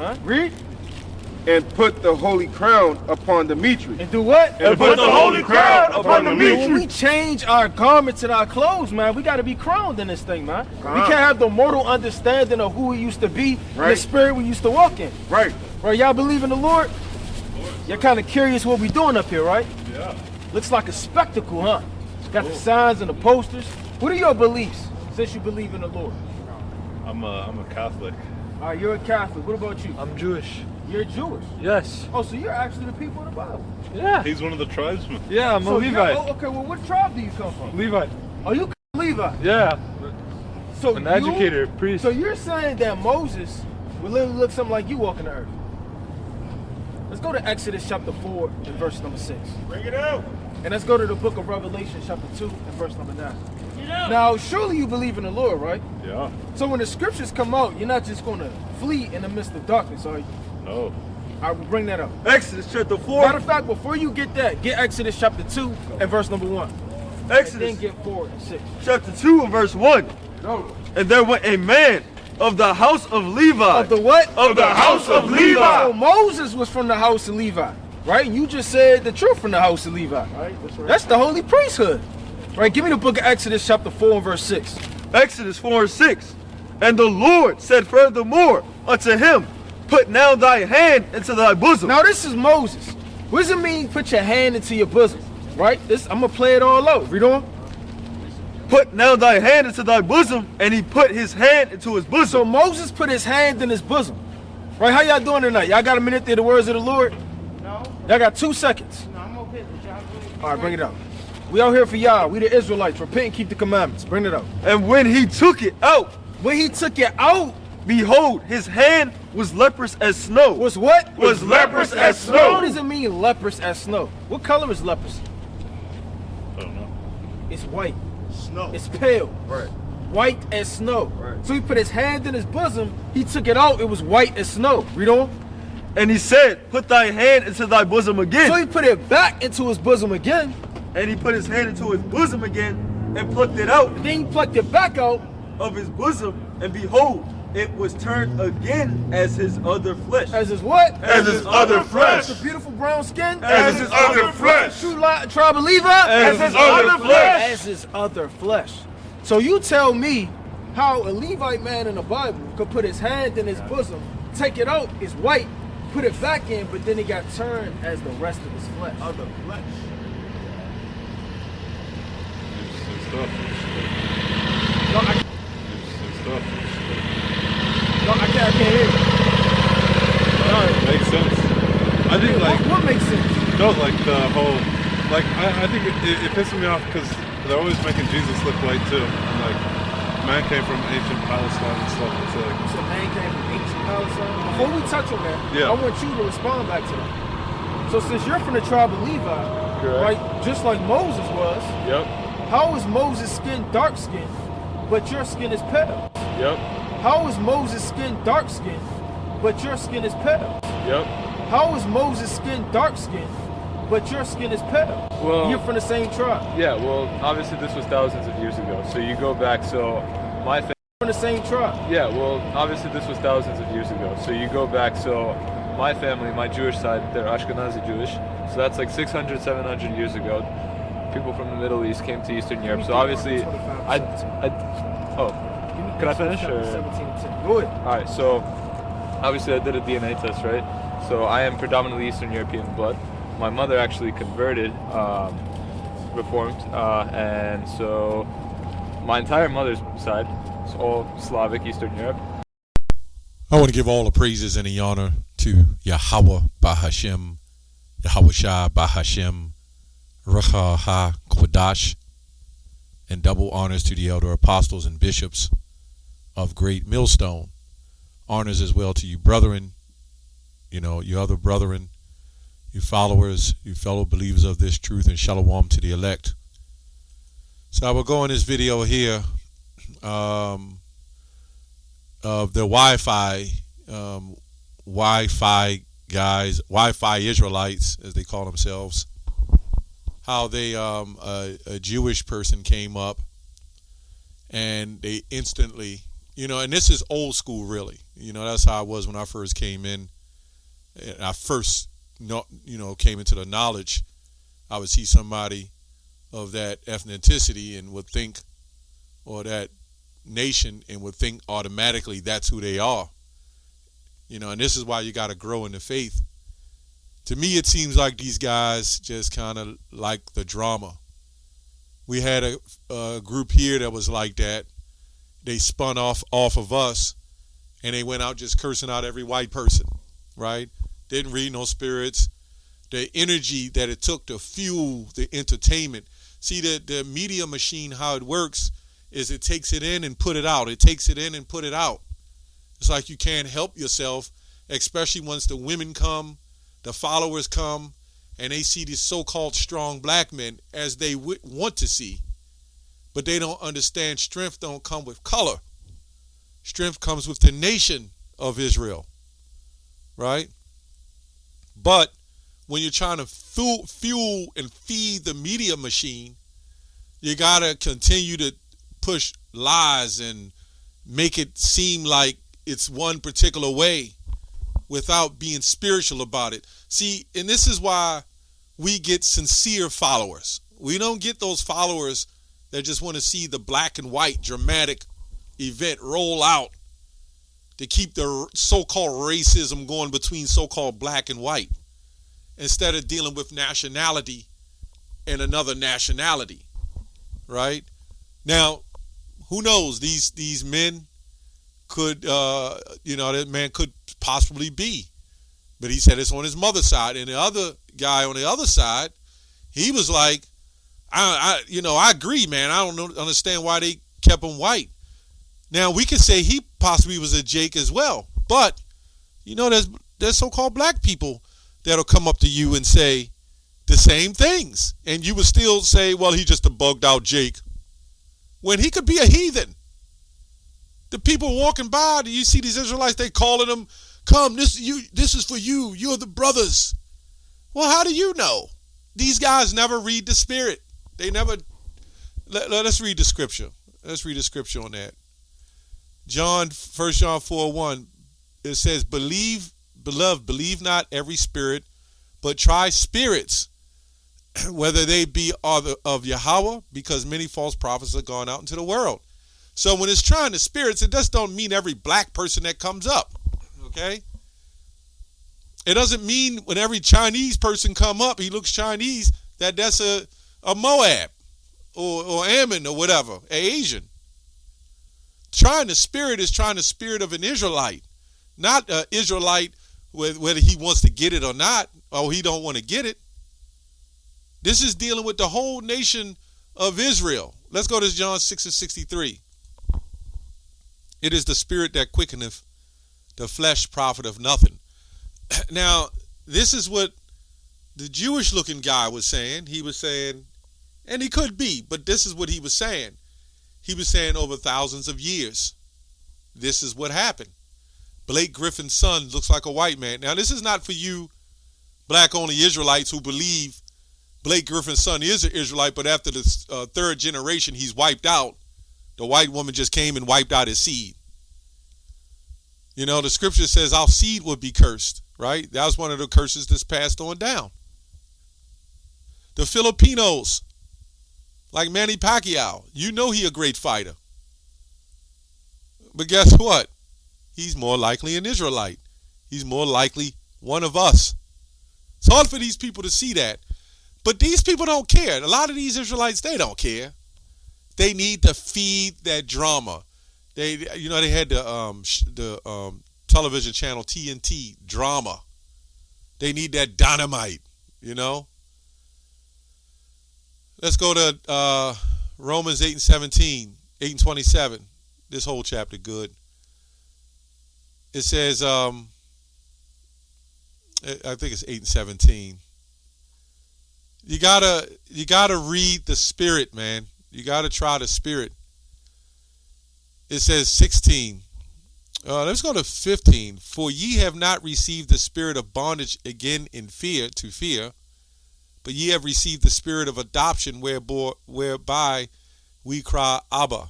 man. Read. And put the holy crown upon Demetri. And do what? And put the holy crown upon Demetri. When we change our garments and our clothes, man, we got to be crowned in this thing, man. We can't have the mortal understanding of who we used to be, and the spirit we used to walk in. Right. Right, y'all believe in the Lord? You're kind of curious what we doing up here, right? Yeah. Looks like a spectacle, huh? Got the signs and the posters. What are your beliefs, since you believe in the Lord? I'm a Catholic. All right, you're a Catholic. What about you? I'm Jewish. You're Jewish? Yes. Oh, so you're actually the people of the Bible? Yeah. He's one of the tribesmen. Yeah, I'm a Levite. Oh, okay, well, what tribe do you come from? Levite. Oh, you Levite? Yeah. So An educator, priest. So you're saying that Moses would literally look something like you walking the earth? Let's go to Exodus chapter 4 and verse number 6. Bring it out. And let's go to the book of Revelation chapter 2 and verse number 9. Now, surely you believe in the Lord, right? Yeah. So when the scriptures come out, you're not just going to flee in the midst of darkness, are you? No. I will bring that up. Exodus chapter 4. Matter of fact, before you get that, get Exodus chapter 2 and verse number 1. Exodus And then get 4 and 6. chapter 2 and verse 1. No. And there went a man of the house of Levi. Of the what? Of the house of Levi. So Moses was from the house of Levi, right? And you just said the truth from the house of Levi. Right? That's right. That's the holy priesthood. Right? Give me the book of Exodus chapter 4 and verse 6. Exodus 4 and 6. And the Lord said furthermore unto him, put now thy hand into thy bosom. Now this is Moses. What does it mean put your hand into your bosom? Right? I'm going to play it all out. Read on. Put now thy hand into thy bosom, and he put his hand into his bosom. So Moses put his hand in his bosom. Right? How y'all doing tonight? Y'all got a minute to hear the words of the Lord? No. Y'all got 2 seconds. No, I'm okay with y'all. All right, bring it out. We out here for y'all. We the Israelites. Repent and keep the commandments. Bring it out. And when he took it out, When he took it out, behold, his hand was leprous as snow. was what? Was leprous as What snow. does it mean, leprous as snow? What color is leprosy? I don't know. It's white. Snow. It's pale. Right. White as snow. Right. So he put his hand in his bosom. He took it out. It was white as snow. Read on. And he said, put thy hand into thy bosom again. So he put it back into his bosom again. And he put his hand into his bosom again and plucked it out Then he plucked it back out. of his bosom. And behold, it was turned again as his other flesh. As his what? As his other flesh. The beautiful brown skin. As his other flesh. True tribe of Levi. As his other flesh. As his other flesh. So you tell me how a Levite man in the Bible could put his hand in his bosom, take it out, it's white, put it back in, but then it got turned as the rest of his flesh. Other flesh. Interesting stuff. No, I, Interesting stuff. no, I can't hear you. Makes sense. I think What makes sense? no, like the whole, like I think it pisses me off because they're always making Jesus look white too. And like, man came from ancient Palestine and stuff. It's like, So man came from ancient Palestine. Before we touch on that, Yeah. I want you to respond back to that. So since you're from the tribe of Levi, Correct. right, just like Moses was, Yep. how is Moses' skin dark skin, but your skin is pale? Yep. How is Moses' skin dark skin, but your skin is pale? Yep. How is Moses' skin dark skin, but your skin is pale? Well- You're from the same tribe. Yeah, well, obviously this was thousands of years ago. So you go back, so my family. From the same tribe. Yeah, well, obviously this was thousands of years ago. So you go back, so my family, my Jewish side, they're Ashkenazi Jewish. So that's like 600, 700 years ago. People from the Middle East came to Eastern Europe. So obviously, can I finish? Or? 17 and 10. Go ahead. All right, so obviously I did a DNA test, right? So I am predominantly Eastern European blood. My mother actually converted, reformed, and so my entire mother's side is all Slavic, Eastern Europe. I want to give all the praises and the honor to Yahweh Bahashem, Yahweh Shai Bahashem, Ruach HaKodash, and double honors to the elder apostles and bishops of Great Millstone. Honors as well to you brethren, your other brethren, you followers, you fellow believers of this truth, and shalom to the elect. So I will go in this video here of the Wi-Fi guys, Wi-Fi Israelites, as they call themselves. How they a Jewish person came up and they instantly And this is old school, really. That's how I was when I first came in. And I first, came into the knowledge. I would see somebody of that ethnicity and would think, or that nation, and would think automatically that's who they are. And this is why you got to grow in the faith. To me, it seems like these guys just kind of like the drama. We had a group here that was like that. They spun off of us, and they went out just cursing out every white person, right? Didn't read no spirits. The energy that it took to fuel the entertainment. See, the media machine, how it works is it takes it in and put it out. It takes it in and put it out. It's like you can't help yourself, especially once the women come, the followers come, and they see these so-called strong black men as they want to see. But they don't understand strength don't come with color. Strength comes with the nation of Israel, right? But when you're trying to fuel and feed the media machine, you got to continue to push lies and make it seem like it's one particular way without being spiritual about it. See, and this is why we get sincere followers. We don't get those followers that just want to see the black and white dramatic event roll out to keep the so-called racism going between so-called black and white, instead of dealing with nationality and another nationality, right? Now, who knows? These men could, that man could possibly be. But he said it's on his mother's side. And the other guy on the other side, he was like, I agree, man. I don't understand why they kept him white. Now, we could say he possibly was a Jake as well. But, there's so-called black people that'll come up to you and say the same things. And you would still say, well, he's just a bugged out Jake. When he could be a heathen. The people walking by, you see these Israelites, they calling them, come, this is for you. You're the brothers. Well, how do you know? These guys never read the spirit. They never. Let us read the scripture. Let's read the scripture on that. 1 John 4:1. It says, beloved, believe not every spirit, but try spirits, whether they be of Yahweh, because many false prophets are gone out into the world. So when it's trying the spirits, it just don't mean every black person that comes up. Okay? It doesn't mean when every Chinese person come up, he looks Chinese, that's a Moab or Ammon or whatever, an Asian. Trying the spirit is trying the spirit of an Israelite, not an Israelite whether he wants to get it or not, or he don't want to get it. This is dealing with the whole nation of Israel. Let's go to John 6:63. It is the spirit that quickeneth, the flesh profiteth nothing. Now, this is what the Jewish-looking guy was saying. He was saying, and he could be, but this is what he was saying. He was saying over thousands of years, this is what happened. Blake Griffin's son looks like a white man. Now, this is not for you black-only Israelites who believe Blake Griffin's son is an Israelite, but after the third generation, he's wiped out. The white woman just came and wiped out his seed. The scripture says our seed would be cursed, right? That was one of the curses that's passed on down. The Filipinos, like Manny Pacquiao, he a great fighter. But guess what? He's more likely an Israelite. He's more likely one of us. It's hard for these people to see that. But these people don't care. A lot of these Israelites, they don't care. They need to feed that drama. They had the television channel TNT drama. They need that dynamite, Let's go to Romans 8:17, 8:27. This whole chapter good. It says, I think it's 8:17. You gotta read the spirit, man. You gotta try the spirit. It says 16. Let's go to 15. For ye have not received the spirit of bondage again in fear, but ye have received the spirit of adoption, whereby we cry, Abba,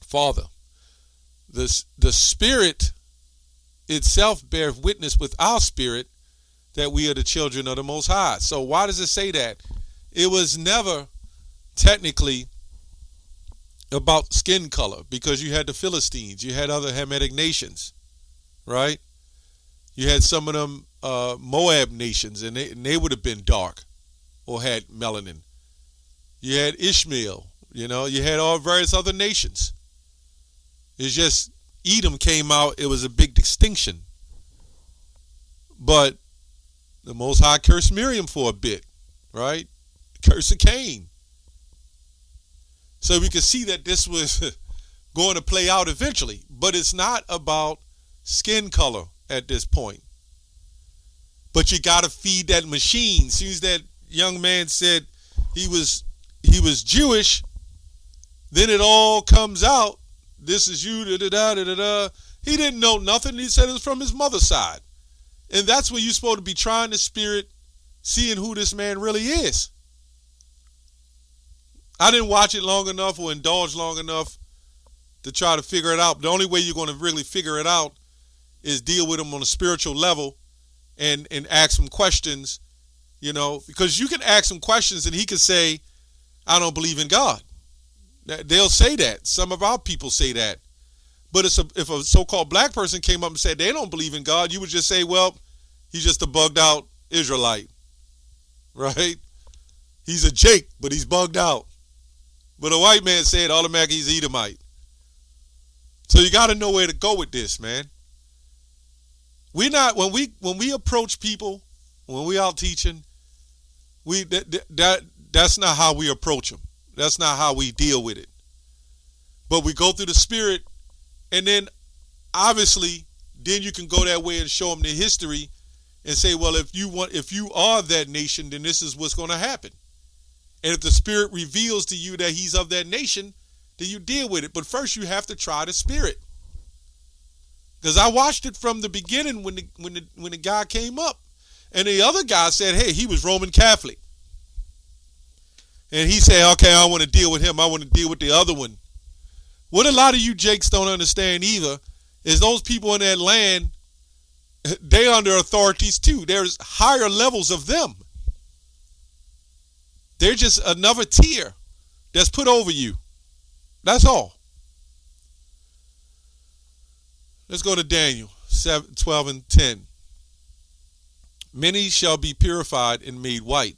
Father. The Spirit itself bears witness with our spirit that we are the children of the Most High. So why does it say that? It was never technically about skin color, because you had the Philistines, you had other Hamitic nations, right? You had some of them Moab nations, and they would have been dark or had melanin. You had Ishmael, you had all various other nations. It's just Edom came out, it was a big distinction. But the Most High cursed Miriam for a bit, right? Curse of Cain. So we could see that this was going to play out eventually. But it's not about skin color at this point. But you got to feed that machine. As soon as that young man said he was Jewish, then it all comes out. This is you, da-da-da, da-da-da. He didn't know nothing. He said it was from his mother's side. And that's when you're supposed to be trying the spirit, seeing who this man really is. I didn't watch it long enough or indulge long enough to try to figure it out. The only way you're going to really figure it out is deal with him on a spiritual level and ask him questions, because you can ask him questions and he can say, I don't believe in God. They'll say that. Some of our people say that. But if a so-called black person came up and said they don't believe in God, you would just say, well, he's just a bugged out Israelite, right? He's a Jake, but he's bugged out. But a white man said automatically he's Edomite. So you got to know where to go with this, man. We're not, when we approach people, when we out teaching, that's not how we approach them. That's not how we deal with it. But we go through the spirit, and then obviously, then you can go that way and show them the history and say, well, if you are that nation, then this is what's going to happen. And if the spirit reveals to you that he's of that nation, then you deal with it. But first you have to try the spirit. Because I watched it from the beginning when the guy came up. And the other guy said, hey, he was Roman Catholic. And he said, okay, I want to deal with him. I want to deal with the other one. What a lot of you Jakes don't understand either is those people in that land, they're under authorities too. There's higher levels of them. They're just another tier that's put over you. That's all. Let's go to Daniel 12 and 10. Many shall be purified and made white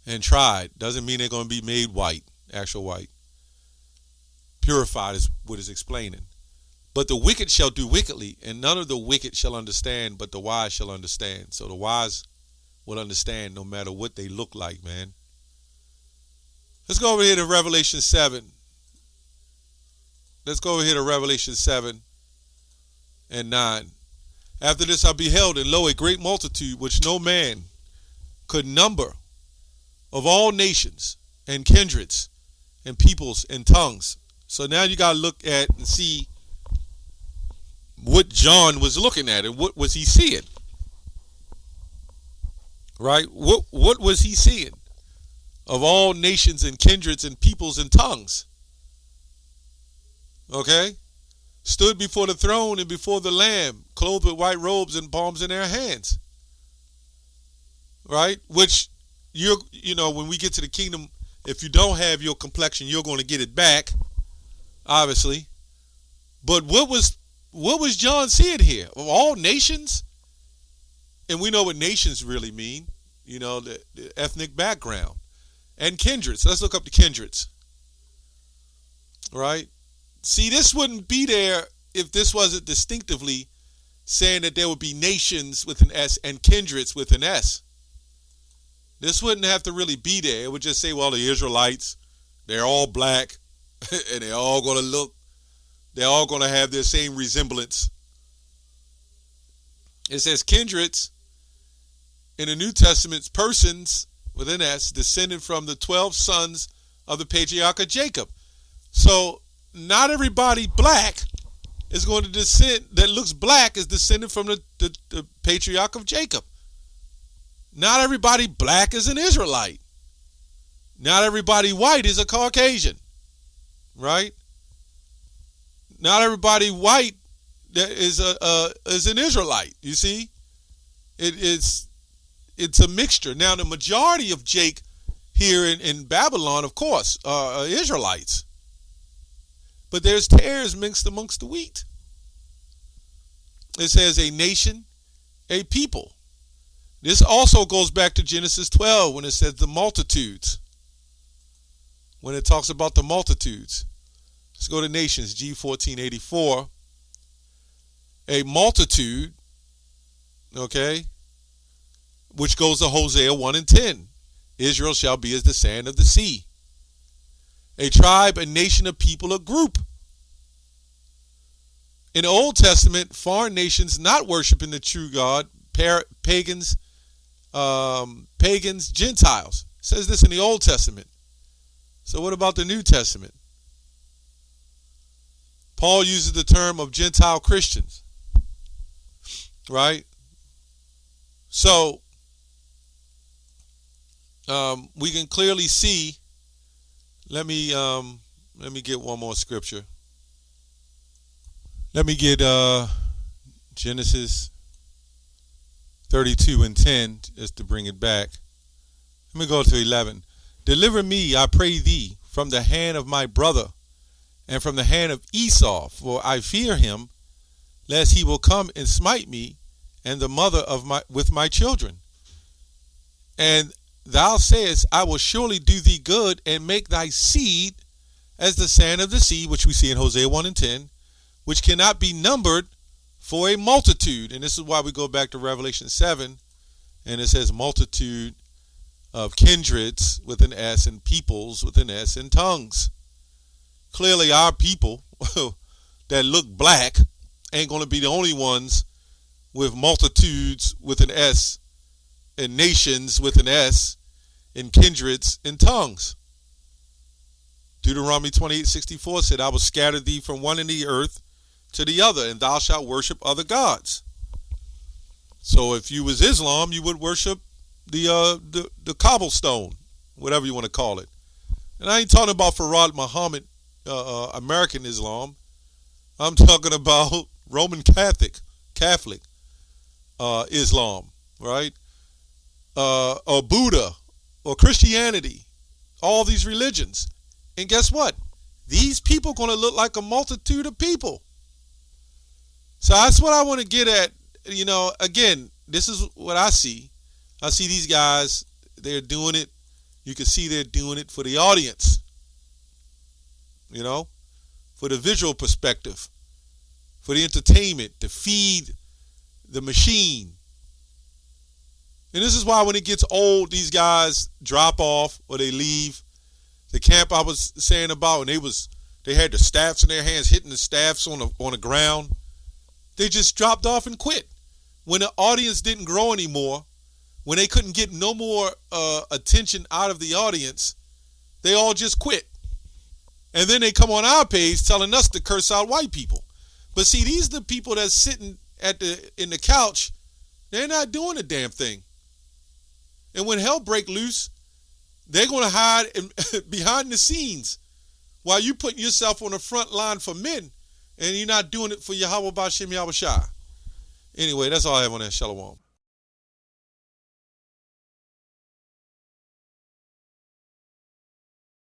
and tried. Doesn't mean they're going to be made white, actual white. Purified is what is explaining. But the wicked shall do wickedly, and none of the wicked shall understand, but the wise shall understand. So the wise will understand no matter what they look like, man. Let's go over here to Revelation 7. Let's go over here to Revelation 7 and 9. After this I beheld, and lo, a great multitude, which no man could number, of all nations and kindreds and peoples and tongues. So now you got to look at and see what John was looking at and what was he seeing. Right? What was he seeing? Of all nations and kindreds and peoples and tongues. Okay? Stood before the throne and before the Lamb, clothed with white robes and palms in their hands. Right? Which, when we get to the kingdom, if you don't have your complexion, you're going to get it back, obviously. But what was John seeing here? Of all nations? And we know what nations really mean, the ethnic background. And kindreds. Let's look up the kindreds. Right? See, this wouldn't be there if this wasn't distinctively saying that there would be nations with an S and kindreds with an S. This wouldn't have to really be there. It would just say, well, the Israelites, they're all black, and they're all going to have their same resemblance. It says kindreds in the New Testament, persons with an S, descended from the 12 sons of the patriarch of Jacob. So not everybody black is going to descend, that looks black is descended from the patriarch of Jacob. Not everybody black is an Israelite. Not everybody white is a Caucasian. Right? Not everybody white that is an Israelite. You see, it's a mixture. Now, the majority of Jake here in Babylon, of course, are Israelites. But there's tares mixed amongst the wheat. It says a nation, a people. This also goes back to Genesis 12 when it says the multitudes. When it talks about the multitudes. Let's go to nations, G1484. A multitude, okay, which goes to Hosea 1 and 10. Israel shall be as the sand of the sea. A tribe, a nation, a people, a group. In the Old Testament, foreign nations not worshiping the true God, pagans, Gentiles. It says this in the Old Testament. So what about the New Testament? Paul uses the term of Gentile Christians. Right? So we can clearly see. Let me get one more scripture. Let me get Genesis 32 and 10 just to bring it back. Let me go to 11. Deliver me, I pray thee, from the hand of my brother and from the hand of Esau, for I fear him, lest he will come and smite me and the mother of with my children. And thou sayest, I will surely do thee good and make thy seed as the sand of the sea, which we see in Hosea 1 and 10, which cannot be numbered for a multitude. And this is why we go back to Revelation 7, and it says multitude of kindreds with an S and peoples with an S and tongues. Clearly our people that look black ain't going to be the only ones with multitudes with an S and nations with an S and kindreds and tongues. Deuteronomy 28:64 said, I will scatter thee from one end of the earth to the other, and thou shalt worship other gods. So if you was Islam, you would worship the cobblestone, whatever you want to call it. And I ain't talking about Farad Muhammad, American Islam. I'm talking about Roman Catholic Islam, right? Or Buddha, or Christianity, all these religions. And guess what? These people are going to look like a multitude of people. So that's what I want to get at. You know, again, this is what I see. I see these guys, they're doing it. You can see they're doing it for the audience. You know, for the visual perspective, for the entertainment, to feed the machine. And this is why when it gets old, these guys drop off or they leave. The camp I was saying about, and they had the staffs in their hands, hitting the staffs on the ground. They just dropped off and quit. When the audience didn't grow anymore, when they couldn't get no more attention out of the audience, they all just quit. And then they come on our page telling us to curse out white people. But see, these are the people that's sitting in the couch. They're not doing a damn thing. And when hell break loose, they're going to hide behind the scenes while you putting yourself on the front line for men, and you're not doing it for Yahweh B'Shem Yahweh Shai. Anyway, that's all I have on that. Shalom.